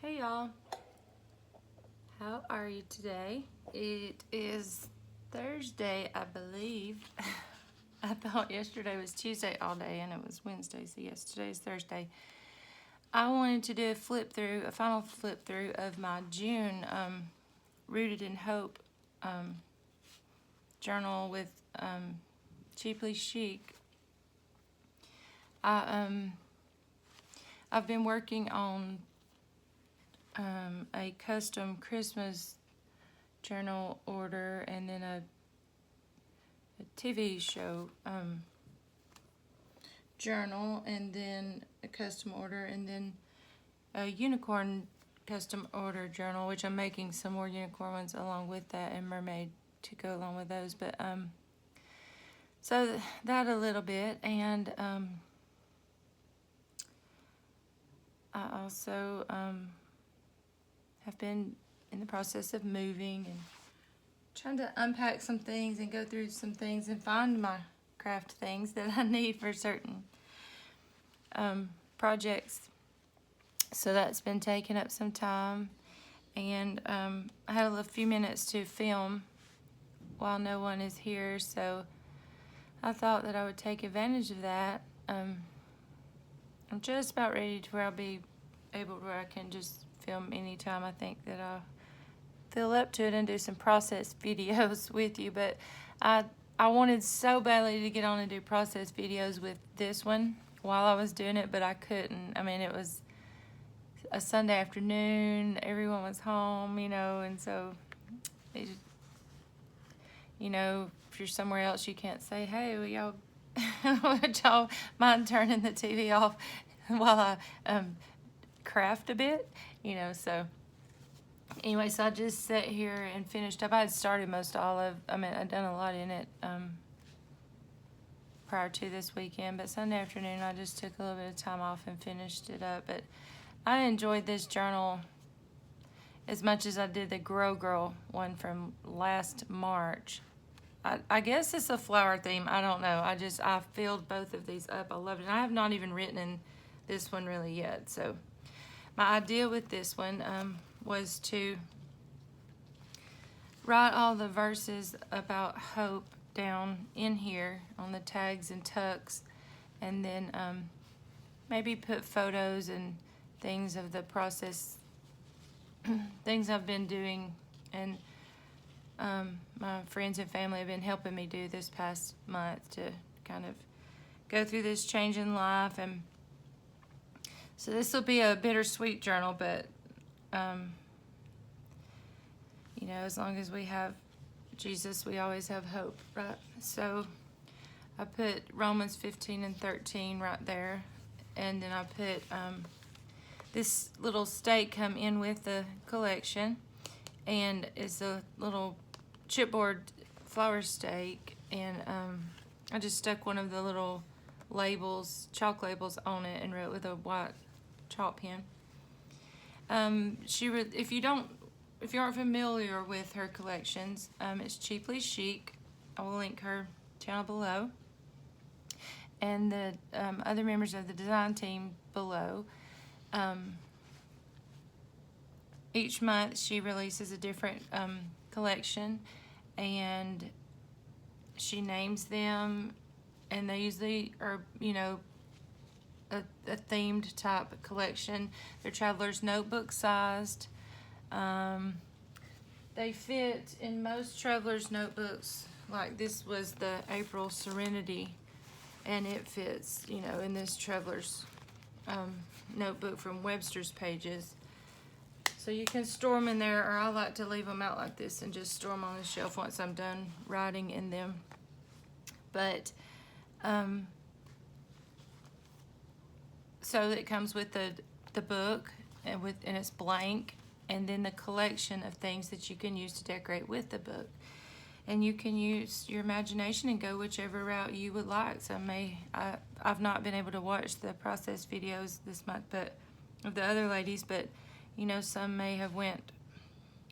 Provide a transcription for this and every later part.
Hey y'all, how are you today? It is Thursday, I believe. I thought yesterday was Tuesday all day and it was Wednesday, so yes, today is Thursday. I wanted to do a final flip through of my June Rooted in Hope journal with Cheaply Chic. I've been working on a custom Christmas journal order and then a TV show journal and then a custom order and then a unicorn custom order journal, which I'm making some more unicorn ones along with that and mermaid to go along with those. But so that a little bit, and I also have been in the process of moving and trying to unpack some things and go through some things and find my craft things that I need for certain projects. So that's been taking up some time, and I had a few minutes to film while no one is here, so I thought that I would take advantage of that. I'm just about ready to where I'll be able to where I can just film anytime I think that I'll feel up to it and do some process videos with you. But I wanted so badly to get on and do process videos with this one while I was doing it, but I couldn't. I mean, it was a Sunday afternoon, everyone was home, and so it, if you're somewhere else, you can't say, hey, will y'all would y'all mind turning the TV off while I craft a bit, so anyway, so I just sat here and finished up. I had started I'd done a lot in it prior to this weekend, but Sunday afternoon I just took a little bit of time off and finished it up. But I enjoyed this journal as much as I did the Grow Girl one from last March. I guess it's a flower theme. I don't know. I filled both of these up. I loved it. I have not even written in this one really yet. So my idea with this one was to write all the verses about hope down in here on the tags and tucks, and then maybe put photos and things of the process, things I've been doing, and my friends and family have been helping me do this past month to kind of go through this change in life. And so this will be a bittersweet journal, but as long as we have Jesus, we always have hope, right? So I put Romans 15 and 13 right there, and then I put this little stake come in with the collection, and it's a little chipboard flower stake, and I just stuck one of the little chalk labels on it, and wrote with a white chalk pen. If you aren't familiar with her collections, it's Cheaply Chic. I will link her channel below, and the other members of the design team below. Each month she releases a different collection, and she names them, and they usually are, a themed type collection. They're traveler's notebook sized. They fit in most traveler's notebooks. Like this was the April Serenity, and it fits, in this traveler's notebook from Webster's Pages. So you can store them in there, or I like to leave them out like this and just store them on the shelf once I'm done writing in them. But so it comes with the book, and it's blank, and then the collection of things that you can use to decorate with the book. And you can use your imagination and go whichever route you would like. So I've not been able to watch the process videos this month, but of the other ladies, but some may have went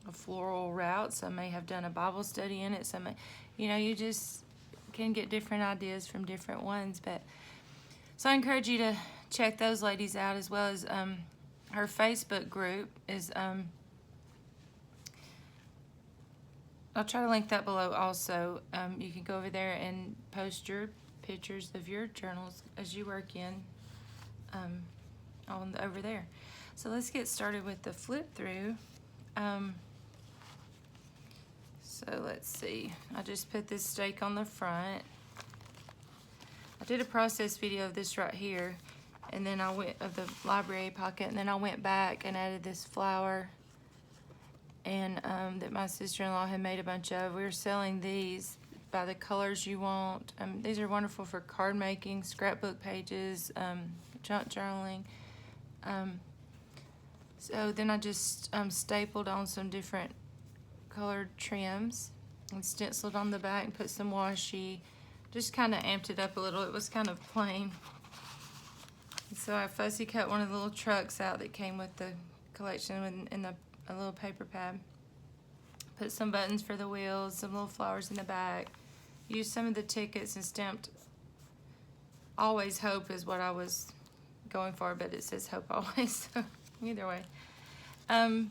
a floral route, some may have done a Bible study in it, some may, you just can get different ideas from different ones. But so I encourage you to check those ladies out, as well as her Facebook group is, I'll try to link that below also. You can go over there and post your pictures of your journals as you work in over there. So let's get started with the flip through. So let's see. I just put this stake on the front. I did a process video of this right here, and then I went of the library pocket, and then I went back and added this flower, and that my sister-in-law had made a bunch of. We were selling these by the colors you want. These are wonderful for card making, scrapbook pages, junk journaling. So then I just stapled on some different colored trims and stenciled on the back and put some washi. Just kind of amped it up a little. It was kind of plain. And so I fussy cut one of the little trucks out that came with the collection in a little paper pad. Put some buttons for the wheels, some little flowers in the back. Used some of the tickets and stamped Always Hope is what I was going for, but it says Hope Always, so either way. I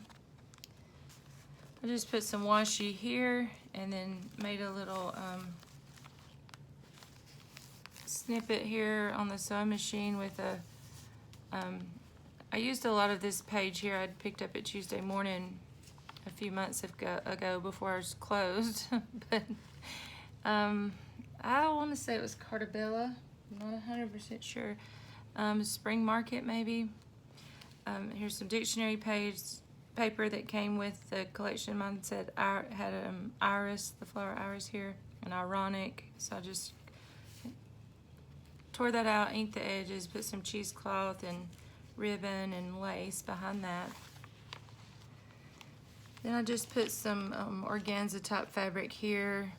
just put some washi here and then made a little snippet here on the sewing machine with a, I used a lot of this page here I'd picked up at Tuesday morning a few months ago before I was closed, but I want to say it was Cartabella, I'm not 100% sure. Spring Market maybe. Here's some dictionary paper that came with the collection. Mine said had iris, the flower iris here, and ironic. So I just tore that out, inked the edges, put some cheesecloth and ribbon and lace behind that. Then I just put some organza type fabric here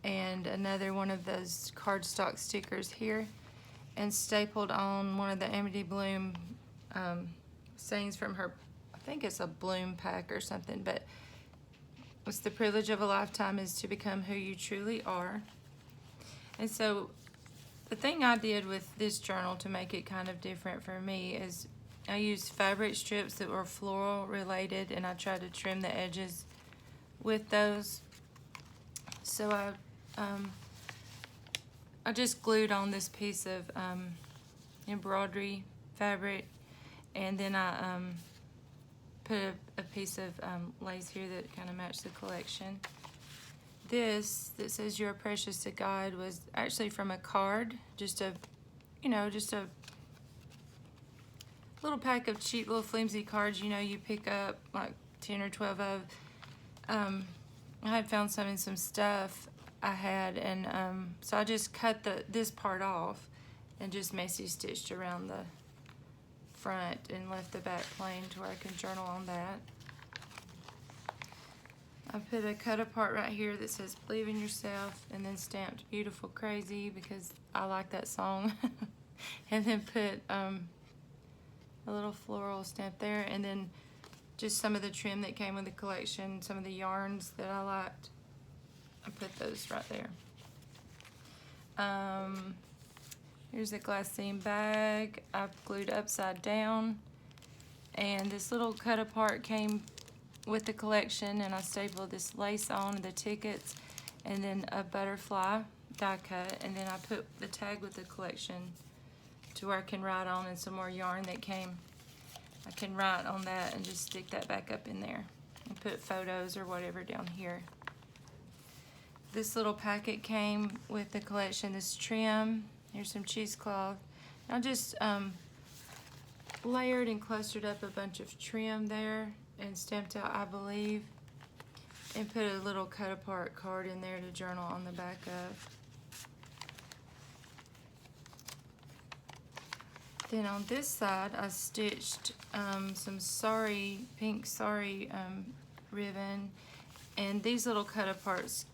and another one of those cardstock stickers here, and stapled on one of the Amity Bloom sayings from her, I think it's a Bloom pack or something, but it's the privilege of a lifetime is to become who you truly are. And so the thing I did with this journal to make it kind of different for me is I used fabric strips that were floral related, and I tried to trim the edges with those. So I just glued on this piece of embroidery fabric, and then I put a piece of lace here that kind of matched the collection. This that says "You're Precious to God" was actually from a card, just a little pack of cheap little flimsy cards, you pick up like 10 or 12 of. I had found some in some stuff I had, and so I just cut this part off and just messy stitched around the front and left the back plain to where I can journal on that. I put a cut apart right here that says "Believe in Yourself," and then stamped "Beautiful Crazy" because I like that song. And then put a little floral stamp there, and then just some of the trim that came with the collection, some of the yarns that I liked. I put those right there. Here's a glassine bag I've glued upside down, and this little cut apart came with the collection, and I stapled this lace on the tickets, and then a butterfly die cut, and then I put the tag with the collection to where I can write on, and some more yarn that came. I can write on that and just stick that back up in there and put photos or whatever down here. This little packet came with the collection, this trim. Here's some cheesecloth. I just layered and clustered up a bunch of trim there and stamped out "I Believe," and put a little cut apart card in there to journal on the back of. Then on this side, I stitched some pink sari ribbon, and these little cut aparts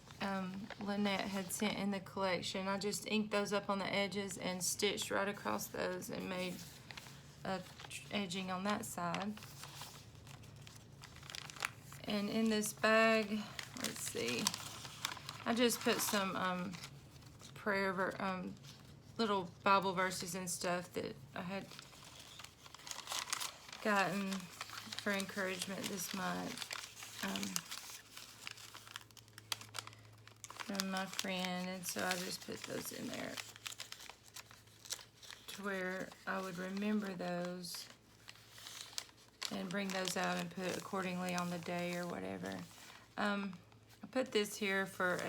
Lynette had sent in the collection. I just inked those up on the edges and stitched right across those and made a edging on that side. And in this bag, let's see, I just put some little Bible verses and stuff that I had gotten for encouragement this month from my friend, and so I just put those in there to where I would remember those and bring those out and put accordingly on the day or whatever. I put this here for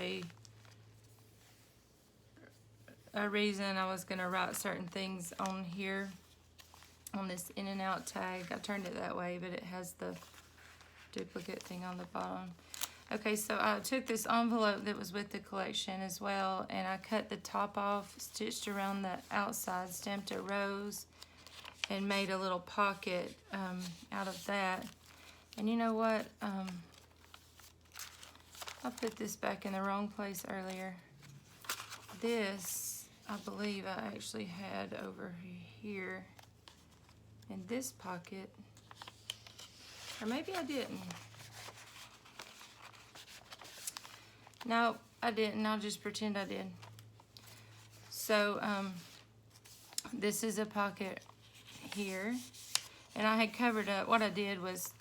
a reason. I was gonna write certain things on here on this in and out tag. I turned it that way, but it has the duplicate thing on the bottom. Okay, so I took this envelope that was with the collection as well, and I cut the top off, stitched around the outside, stamped a rose, and made a little pocket out of that. And you know what? I put this back in the wrong place earlier. This, I believe I actually had over here in this pocket, or maybe I didn't. No, I didn't. I'll just pretend I did. So this is a pocket here, and I had covered up. What I did was,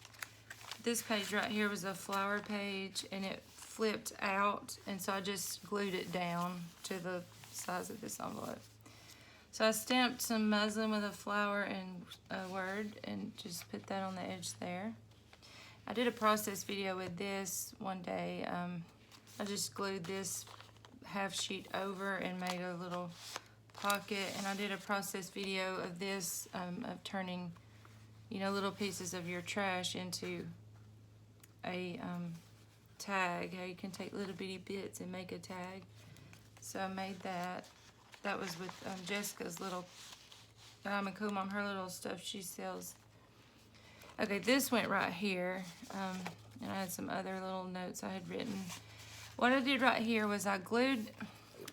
this page right here was a flower page, and it flipped out, and so I just glued it down to the size of this envelope. So I stamped some muslin with a flower and a word, and just put that on the edge there. I did a process video with this one day. I just glued this half sheet over and made a little pocket, and I did a process video of this, of turning, you know, little pieces of your trash into a tag, how you can take little bitty bits and make a tag. So I made that. That was with Jessica's little, I'm a Cool Mom, her little stuff she sells. Okay, this went right here, and I had some other little notes I had written. What I did right here was I glued,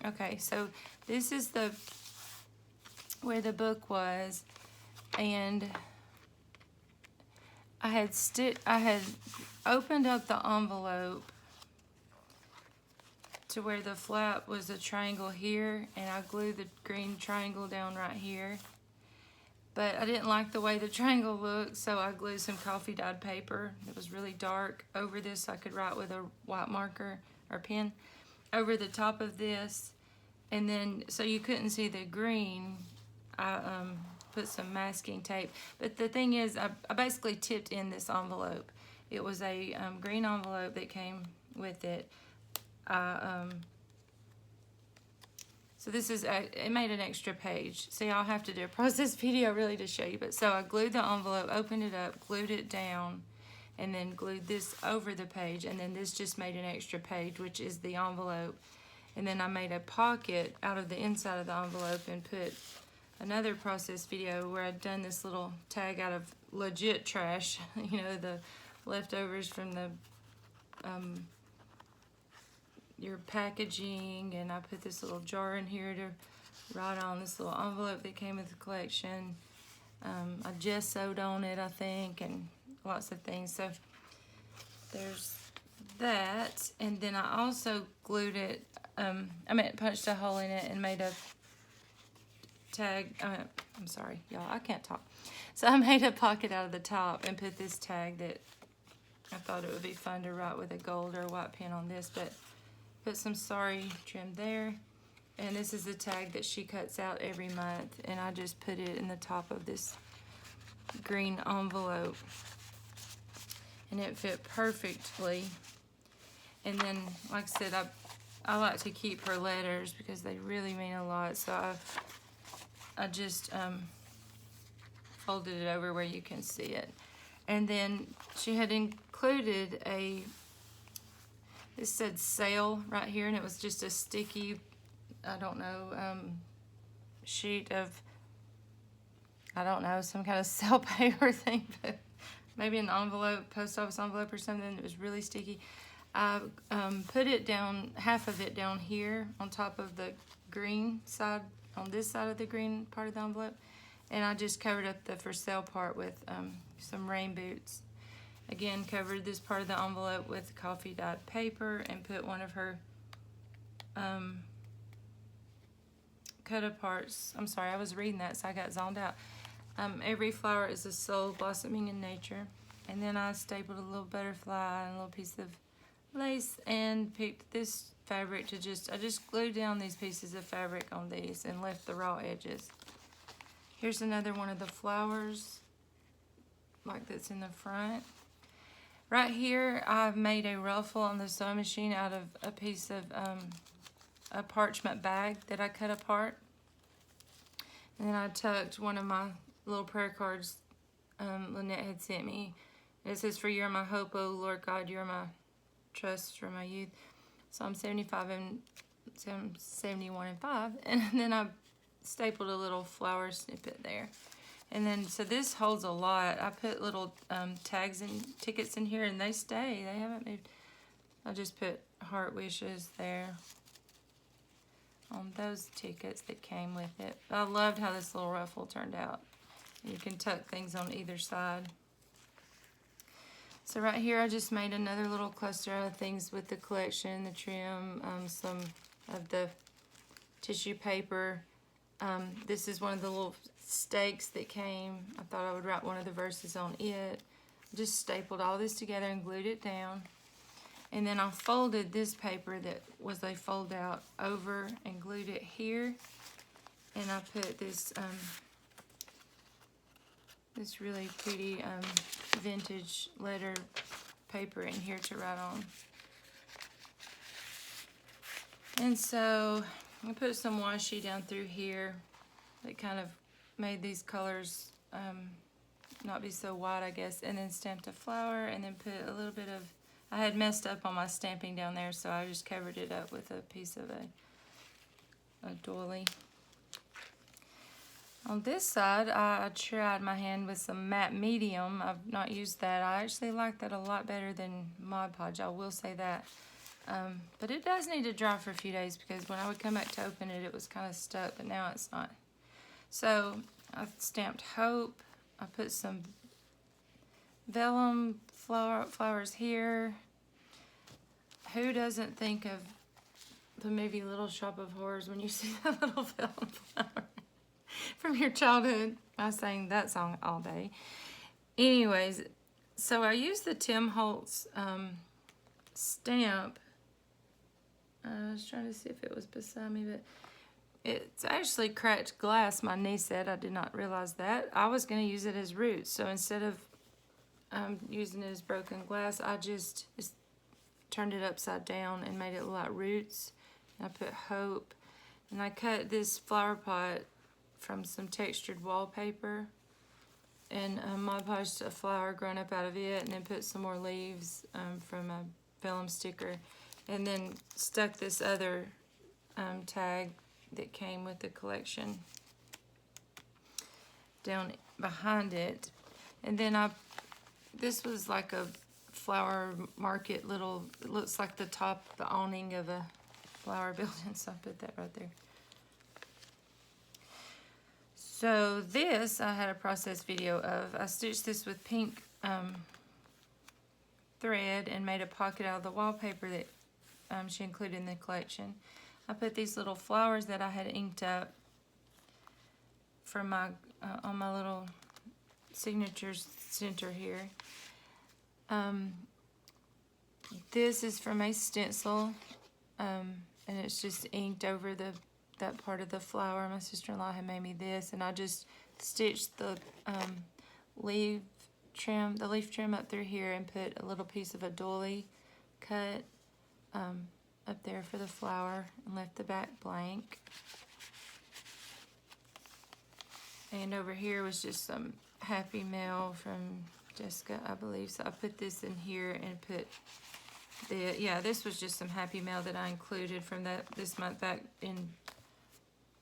okay, so this is the, where the book was, and I had opened up the envelope to where the flap was a triangle here, and I glued the green triangle down right here. But I didn't like the way the triangle looked, so I glued some coffee dyed paper that was really dark over this so I could write with a white marker or pen over the top of this. And then, so you couldn't see the green, I put some masking tape. But the thing is, I basically tipped in this envelope. It was a green envelope that came with it. So this is, it made an extra page. See, I'll have to do a process video really to show you. But so I glued the envelope, opened it up, glued it down, and then glued this over the page. And then this just made an extra page, which is the envelope. And then I made a pocket out of the inside of the envelope and put another process video where I'd done this little tag out of legit trash, you know, the leftovers from the your packaging, and I put this little jar in here to write on this little envelope that came with the collection. I gessoed on it, I think, and lots of things. So there's that, and then I also glued it, punched a hole in it and made a tag. I'm sorry, y'all, I can't talk. So I made a pocket out of the top and put this tag that I thought it would be fun to write with a gold or white pen on this, but put some sari trim there. And this is the tag that she cuts out every month, and I just put it in the top of this green envelope, and it fit perfectly. And then, like I said, I like to keep her letters because they really mean a lot, so I just folded it over where you can see it. And then she had included it said sale right here, and it was just a sticky, I don't know, sheet of, I don't know, some kind of sale paper thing, but maybe an envelope, post office envelope or something. It was really sticky. I put it down, half of it down here on top of the green side, on this side of the green part of the envelope, and I just covered up the for sale part with some rain boots. Again, covered this part of the envelope with coffee dyed paper and put one of her cut aparts. I'm sorry, I was reading that, so I got zoned out. Every flower is a soul blossoming in nature. And then I stapled a little butterfly and a little piece of lace and picked this fabric to I just glued down these pieces of fabric on these and left the raw edges. Here's another one of the flowers, like that's in the front. Right here, I've made a ruffle on the sewing machine out of a piece of a parchment bag that I cut apart. And then I tucked one of my little prayer cards Lynette had sent me. It says, "For you're my hope, O Lord God, you're my trust for my youth." Psalm 75 and Psalm 71 and 5. And then I stapled a little flower snippet there. And then, so this holds a lot. I put little tags and tickets in here, and they stay. They haven't moved. I just put heart wishes there on those tickets that came with it. I loved how this little ruffle turned out. You can tuck things on either side. So right here, I just made another little cluster of things with the collection, the trim, some of the tissue paper. This is one of the little stakes that came. I thought I would write one of the verses on it. Just stapled all this together and glued it down. And then I folded this paper that was a fold out over and glued it here. And I put this this really pretty vintage letter paper in here to write on. And so I put some washi down through here that kind of made these colors not be so white, I guess, and then stamped a flower and then put a little bit of, I had messed up on my stamping down there, so I just covered it up with a piece of a doily. On this side, I tried my hand with some matte medium. I've not used that. I actually like that a lot better than Mod Podge, I will say that. But it does need to dry for a few days because when I would come back to open it, it was kind of stuck, but now it's not. So I stamped Hope. I put some vellum flowers here. Who doesn't think of the movie Little Shop of Horrors when you see that little vellum flower from your childhood? I sang that song all day. Anyways, so I used the Tim Holtz stamp. I was trying to see if it was beside me, but it's actually cracked glass, my niece said. I did not realize that. I was going to use it as roots, so instead of using it as broken glass, I just turned it upside down and made it look like roots. And I put Hope, and I cut this flower pot from some textured wallpaper and Mod Podged a flower grown up out of it, and then put some more leaves from a vellum sticker, and then stuck this other tag that came with the collection down behind it. And then this was like a flower market little, it looks like the awning of a flower building, so I put that right there. So this, I had a process video of. I stitched this with pink thread and made a pocket out of the wallpaper that she included in the collection. I put these little flowers that I had inked up for my on my little signature center here. This is from a stencil, and it's just inked over that part of the flower. My sister-in-law had made me this, and I just stitched the leaf trim up through here and put a little piece of a doily cut up there for the flower and left the back blank. And over here was just some happy mail from Jessica, I believe. So I put this in here and put this was just some happy mail that I included from this month back in,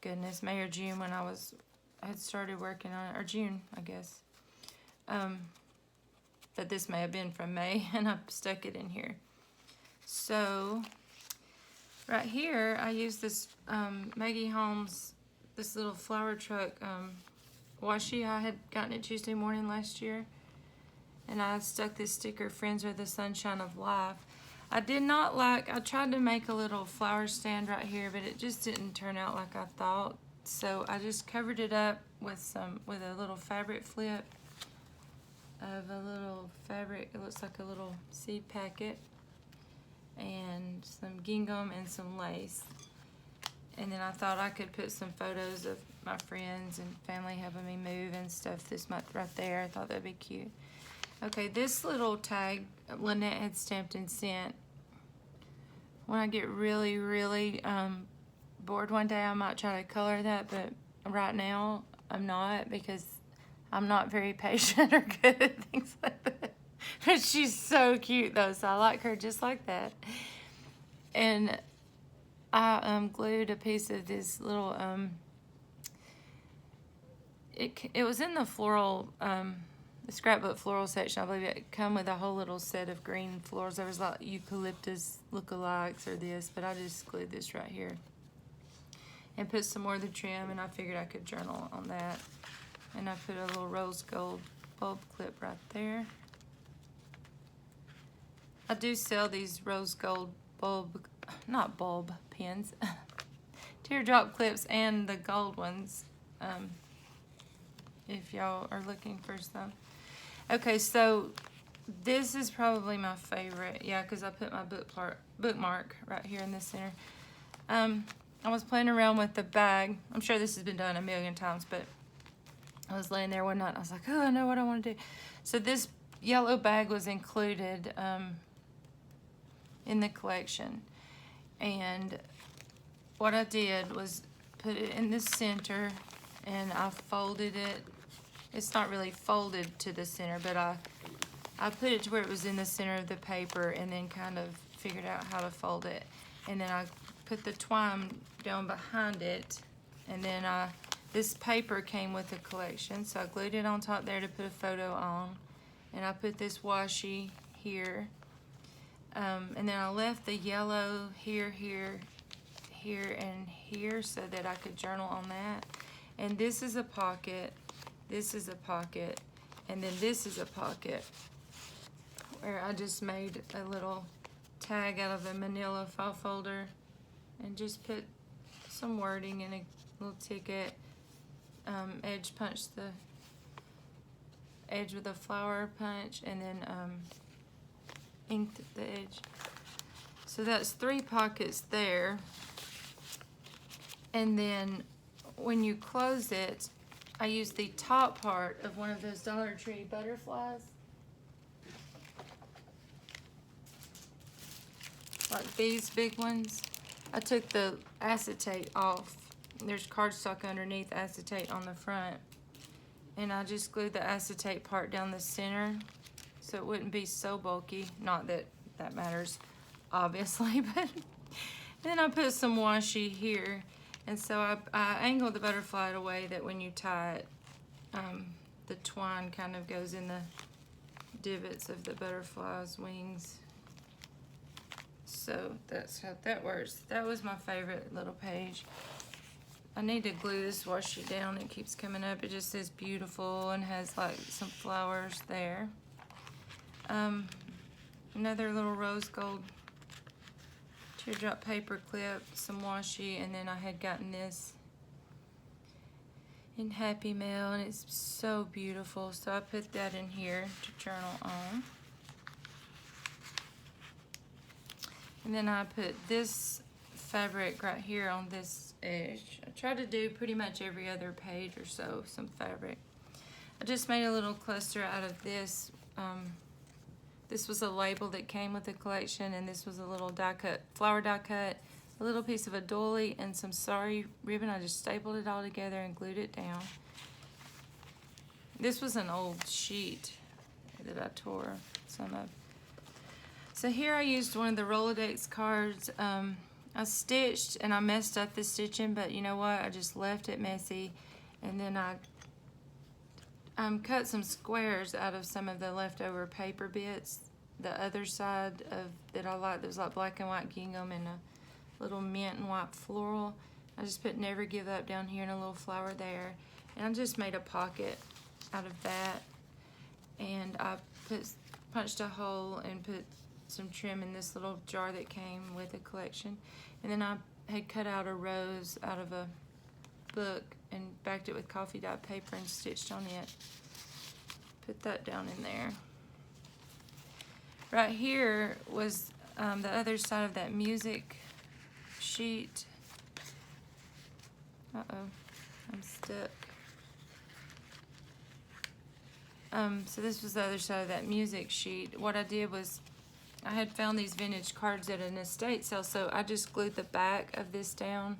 goodness, May or June when I had started working on it, or June, I guess. But this may have been from May, and I stuck it in here. So right here, I used this Maggie Holmes, this little flower truck washi. I had gotten it Tuesday morning last year, and I stuck this sticker, "Friends are the sunshine of life." I tried to make a little flower stand right here, but it just didn't turn out like I thought. So I just covered it up with a little fabric flip of a little fabric. It looks like a little seed packet, and some gingham and some lace. And then I thought I could put some photos of my friends and family helping me move and stuff this month right there. I thought that'd be cute. Okay, this little tag Lynette had stamped and sent. When I get really, really bored one day, I might try to color that, but right now I'm not, because I'm not very patient or good at things like that. But she's so cute though, so I like her just like that. And I glued a piece of this little, it was in the floral, the scrapbook floral section. I believe it come with a whole little set of green florals. There was like eucalyptus lookalikes or this, but I just glued this right here and put some more of the trim, and I figured I could journal on that. And I put a little rose gold bulb clip right there. I do sell these rose gold not bulb pins, teardrop clips, and the gold ones, if y'all are looking for some. Okay, so this is probably my favorite, yeah, because I put my bookmark right here in the center. I was playing around with the bag. I'm sure this has been done a million times, but I was laying there one night and I was like, oh, I know what I want to do. So this yellow bag was included in the collection. And what I did was put it in the center, and I folded it. It's not really folded to the center, but I put it to where it was in the center of the paper, and then kind of figured out how to fold it. And then I put the twine down behind it, and then this paper came with the collection, so I glued it on top there to put a photo on, and I put this washi here, and then I left the yellow here, here, here, and here so that I could journal on that. And this is a pocket, this is a pocket, and then this is a pocket where I just made a little tag out of a manila file folder and just put some wording in a little ticket, edge punch the edge with a flower punch, and then inked the edge. So that's 3 pockets there. And then when you close it, I use the top part of one of those Dollar Tree butterflies, like these big ones. I took the acetate off. There's cardstock underneath, acetate on the front, and I just glued the acetate part down the center so it wouldn't be so bulky. Not that that matters, obviously, but then I put some washi here, and so I angled the butterfly in a way that when you tie it, the twine kind of goes in the divots of the butterfly's wings. So that's how that works. That was my favorite little page. I need to glue this washi down. It keeps coming up. It just says beautiful and has like some flowers there. Another little rose gold teardrop paper clip, some washi, and then I had gotten this in Happy Mail, and it's so beautiful. So I put that in here to journal on. And then I put this fabric right here on this edge. I try to do pretty much every other page or so, some fabric. I just made a little cluster out of this. This was a label that came with the collection, and this was a little die cut, flower die cut, a little piece of a doily, and some sari ribbon. I just stapled it all together and glued it down. This was an old sheet that I tore some of. So here I used one of the Rolodex cards. I stitched and I messed up the stitching, but you know what? I just left it messy, and then I cut some squares out of some of the leftover paper bits. The other side of that I like, there was like black and white gingham and a little mint and white floral. I just put never give up down here and a little flower there, and I just made a pocket out of that. And I punched a hole and put some trim in this little jar that came with the collection. And then I had cut out a rose out of a book and backed it with coffee dye paper and stitched on it. Put that down in there. Right here was the other side of that music sheet. Uh-oh, I'm stuck. So this was the other side of that music sheet. What I did was I had found these vintage cards at an estate sale, so I just glued the back of this down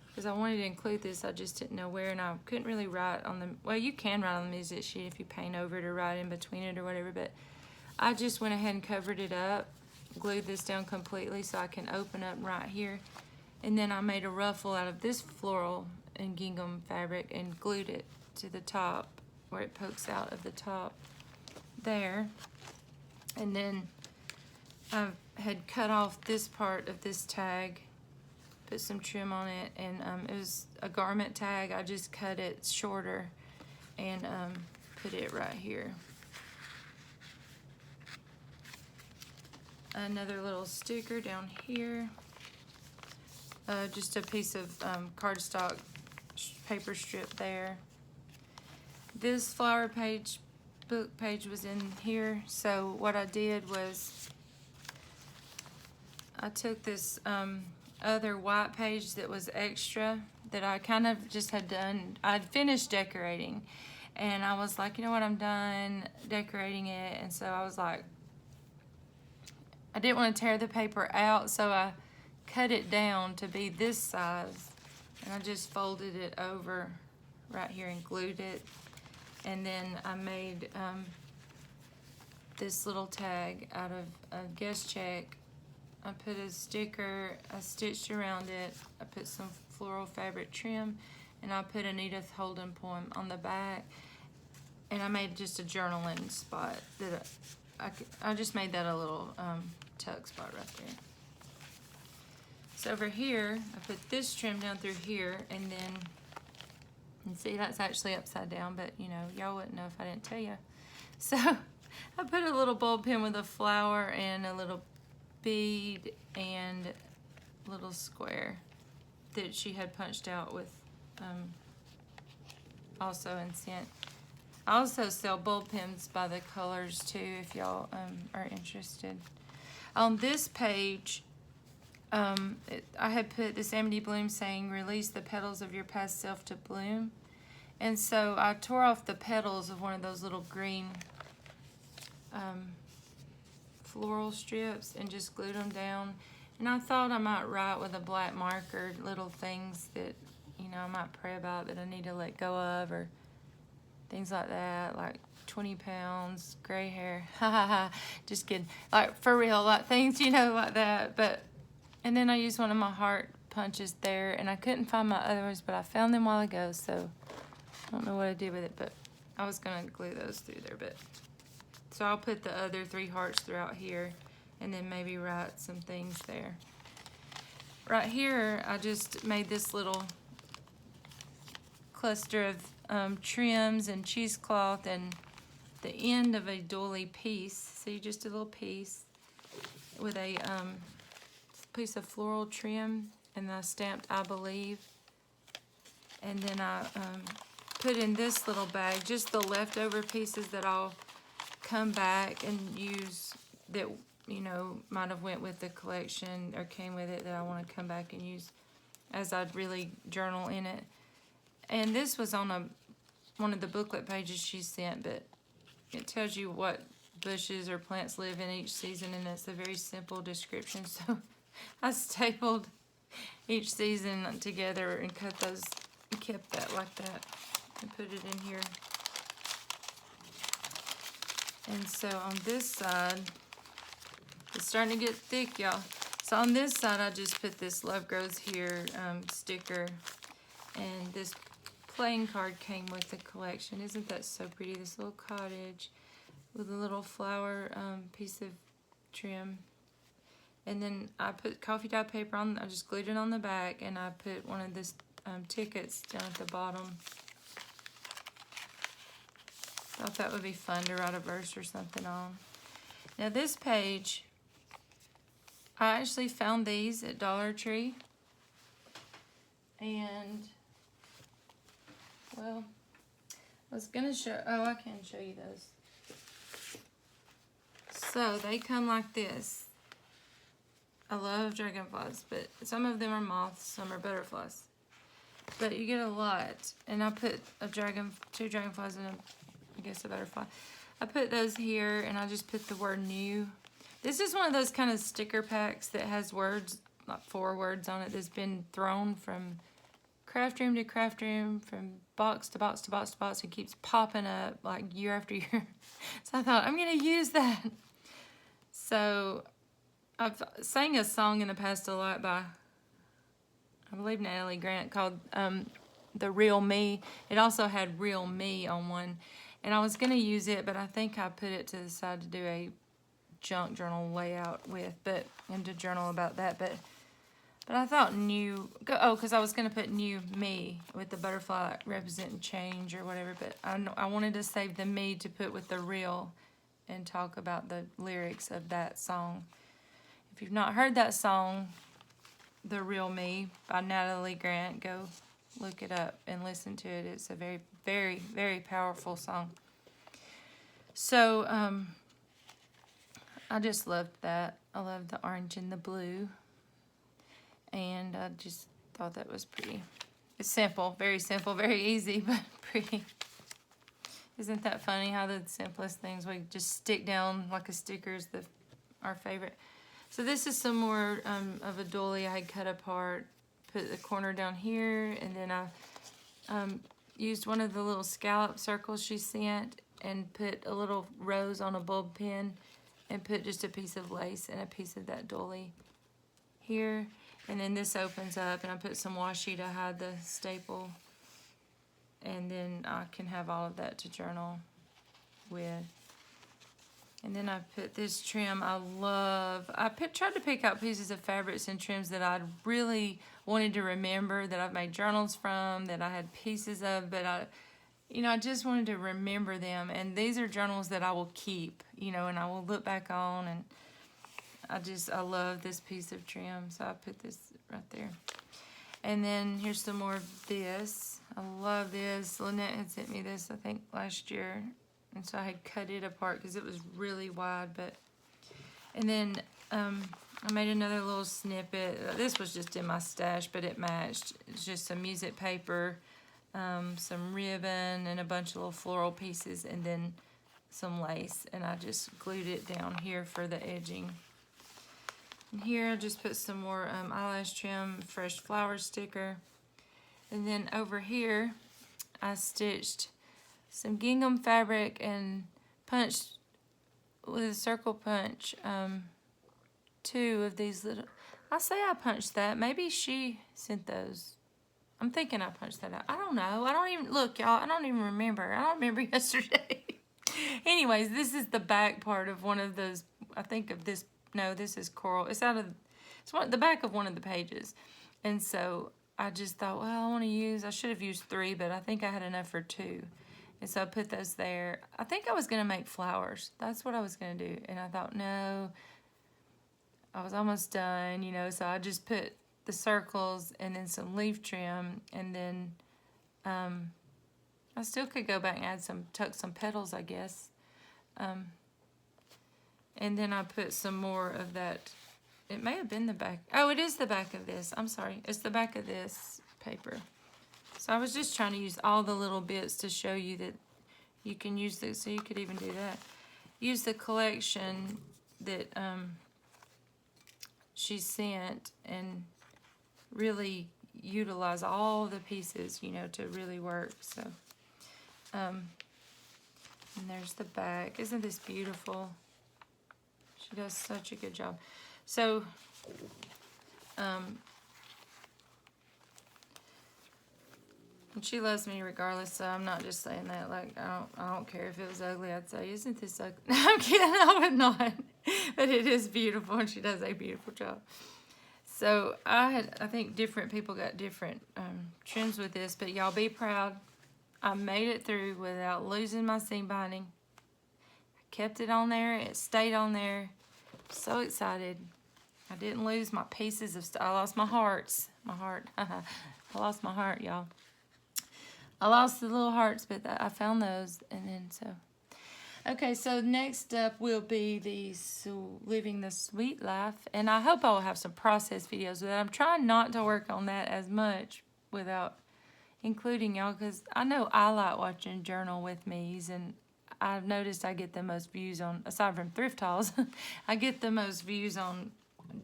because I wanted to include this. I just didn't know where, and I couldn't really write on the, well, you can write on the music sheet if you paint over it or write in between it or whatever, but I just went ahead and covered it up, glued this down completely so I can open up right here, and then I made a ruffle out of this floral and gingham fabric and glued it to the top where it pokes out of the top there. And then I had cut off this part of this tag, put some trim on it, and it was a garment tag. I just cut it shorter and put it right here. Another little sticker down here. Just a piece of cardstock paper strip there. This flower page, book page was in here, so what I did was I took this other white page that was extra that I kind of just had done. I'd finished decorating, and I was like, you know what, I'm done decorating it, and so I was like, I didn't want to tear the paper out, so I cut it down to be this size, and I just folded it over right here and glued it. And then I made this little tag out of a guest check. I put a sticker, I stitched around it, I put some floral fabric trim, and I put an Edith Holden poem on the back. And I made just a journaling spot that I just made that a little tuck spot right there. So over here, I put this trim down through here, and then, and see, that's actually upside down, but you know, y'all wouldn't know if I didn't tell you. So I put a little bulb pin with a flower and a little bead and a little square that she had punched out with also in scent. I also sell bulb pins by the colors too, if y'all are interested. On this page, I had put this Amity Bloom saying, release the petals of your past self to bloom. And so I tore off the petals of one of those little green floral strips and just glued them down. And I thought I might write with a black marker little things that, you know, I might pray about that I need to let go of, or things like that, like 20 pounds, gray hair, ha ha ha, just kidding. Like, for real, like things, you know, like that. But, and then I used one of my heart punches there, and I couldn't find my other ones, but I found them a while ago, so I don't know what I did with it, but I was gonna glue those through there, but. So I'll put the other 3 hearts throughout here, and then maybe write some things there. Right here, I just made this little cluster of trims and cheesecloth and the end of a doily piece. See, just a little piece with a piece of floral trim, and I stamped I believe. And then I put in this little bag just the leftover pieces that I'll come back and use, that, you know, might have went with the collection or came with it, that I want to come back and use as I'd really journal in it. And this was on one of the booklet pages she sent, but it tells you what bushes or plants live in each season, and it's a very simple description. So I stapled each season together and cut those, and kept that like that, and put it in here. And so on this side, it's starting to get thick, y'all. So on this side, I just put this Love Grows Here sticker, and this playing card came with the collection. Isn't that so pretty? This little cottage with a little flower piece of trim. And then I put coffee dye paper on, I just glued it on the back, and I put one of this tickets down at the bottom. Thought that would be fun to write a verse or something on. Now this page, I actually found these at Dollar Tree, and Well, I was gonna show, oh, I can show you those. So they come like this. I love dragonflies, but some of them are moths, some are butterflies. But you get a lot, and I put two dragonflies and I guess a butterfly. I put those here, and I just put the word new. This is one of those kind of sticker packs that has words, like 4 words on it, that's been thrown from craft room to craft room, from box to box to box to box, and keeps popping up like year after year. So I thought, I'm gonna use that. So I've sang a song in the past a lot by, I believe, Natalie Grant, called The Real Me. It also had Real Me on one. And I was going to use it, but I think I put it to the side to do a junk journal layout with, and to journal about that. But I thought new, because I was going to put new me with the butterfly representing change or whatever. But I wanted to save the me to put with the real and talk about the lyrics of that song. If you've not heard that song, The Real Me by Natalie Grant, go look it up and listen to it. It's a very, very, very powerful song. So, I just loved that. I loved the orange and the blue. And I just thought that was pretty. It's simple, very easy, but pretty. Isn't that funny how the simplest things we just stick down like a sticker is our favorite. So this is some more of a doily I had cut apart, put the corner down here, and then I used one of the little scallop circles she sent and put a little rose on a bulb pin and put just a piece of lace and a piece of that doily here. And then this opens up, and I put some washi to hide the staple. And then I can have all of that to journal with. And then I put this trim I love. Tried to pick out pieces of fabrics and trims that I really wanted to remember, that I've made journals from, that I had pieces of, but I just wanted to remember them. And these are journals that I will keep, and I will look back on. And I love this piece of trim, so I put this right there. And then here's some more of this. I love this. Lynette had sent me this, I think, last year. And so I had cut it apart because it was really wide. And then I made another little snippet. This was just in my stash, but it matched. It's just some music paper, some ribbon, and a bunch of little floral pieces, and then some lace. And I just glued it down here for the edging. And here I just put some more eyelash trim, fresh flower sticker. And then over here, I stitched some gingham fabric and punched with a circle punch 2 of these little, I say I punched that. Maybe she sent those. I'm thinking I punched that out. I don't know. I don't even, look, y'all, I don't even remember. I don't remember yesterday. Anyways, this is the back part of one of those, I think of this, no, this is coral. It's the back of one of the pages. And so I just thought, well, I should have used 3, but I think I had enough for 2. And so I put those there. I think I was going to make flowers. That's what I was going to do. And I thought, no, I was almost done, so I just put the circles and then some leaf trim. And then I still could go back and tuck some petals, I guess. And then I put some more of that. It may have been the back. Oh, it is the back of this. I'm sorry. It's the back of this paper. So I was just trying to use all the little bits to show you that you can use this. So you could even do that. Use the collection that she sent and really utilize all the pieces, to really work. So, and there's the back. Isn't this beautiful? She does such a good job. So, and she loves me regardless, so I'm not just saying that. Like, I don't care if it was ugly. I'd say, isn't this ugly? No, I'm kidding. I would not. But it is beautiful, and she does a beautiful job. So I think different people got different trims with this, but y'all be proud. I made it through without losing my seam binding. I kept it on there. It stayed on there. I'm so excited. I didn't lose my pieces of stuff. I lost my hearts. I lost my heart, y'all. I lost the little hearts, but I found those, and then so. Okay, so next up will be living the sweet life, and I hope I'll have some process videos with that. I'm trying not to work on that as much without including y'all, because I know I like watching journal with me's, and I've noticed I get the most views on, aside from thrift hauls, I get the most views on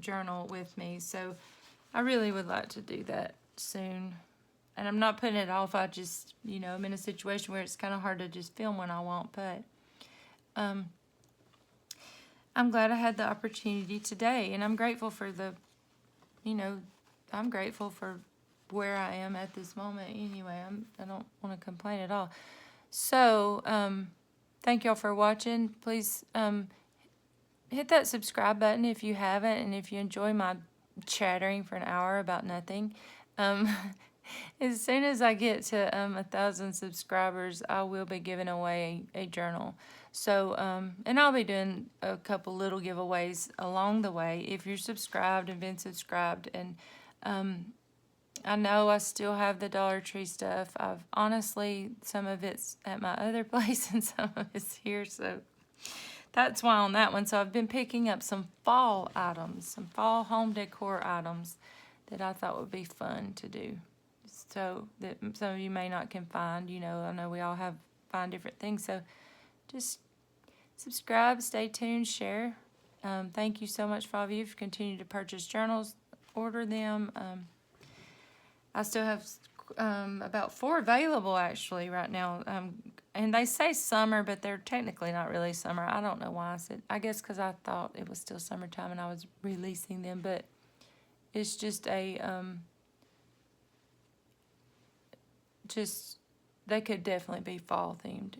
journal with me, so I really would like to do that soon. And I'm not putting it off. I just, I'm in a situation where it's kind of hard to just film when I want, but I'm glad I had the opportunity today, and I'm grateful for I'm grateful for where I am at this moment anyway. I don't want to complain at all. So, thank y'all for watching. Please hit that subscribe button if you haven't, and if you enjoy my chattering for an hour about nothing. As soon as I get to 1,000 subscribers, I will be giving away a journal. So, and I'll be doing a couple little giveaways along the way if you're subscribed and been subscribed. And I know I still have the Dollar Tree stuff. Honestly, some of it's at my other place and some of it's here, so that's why on that one. So I've been picking up some fall items, some fall home decor items that I thought would be fun to do. So that some of you may not can find, I know we all find different things. So just subscribe, stay tuned, share. Thank you so much for all of you for continuing to purchase journals, order them. I still have about 4 available actually right now. And they say summer, but they're technically not really summer. I don't know why I said, I guess because I thought it was still summertime and I was releasing them, but it's just they could definitely be fall themed,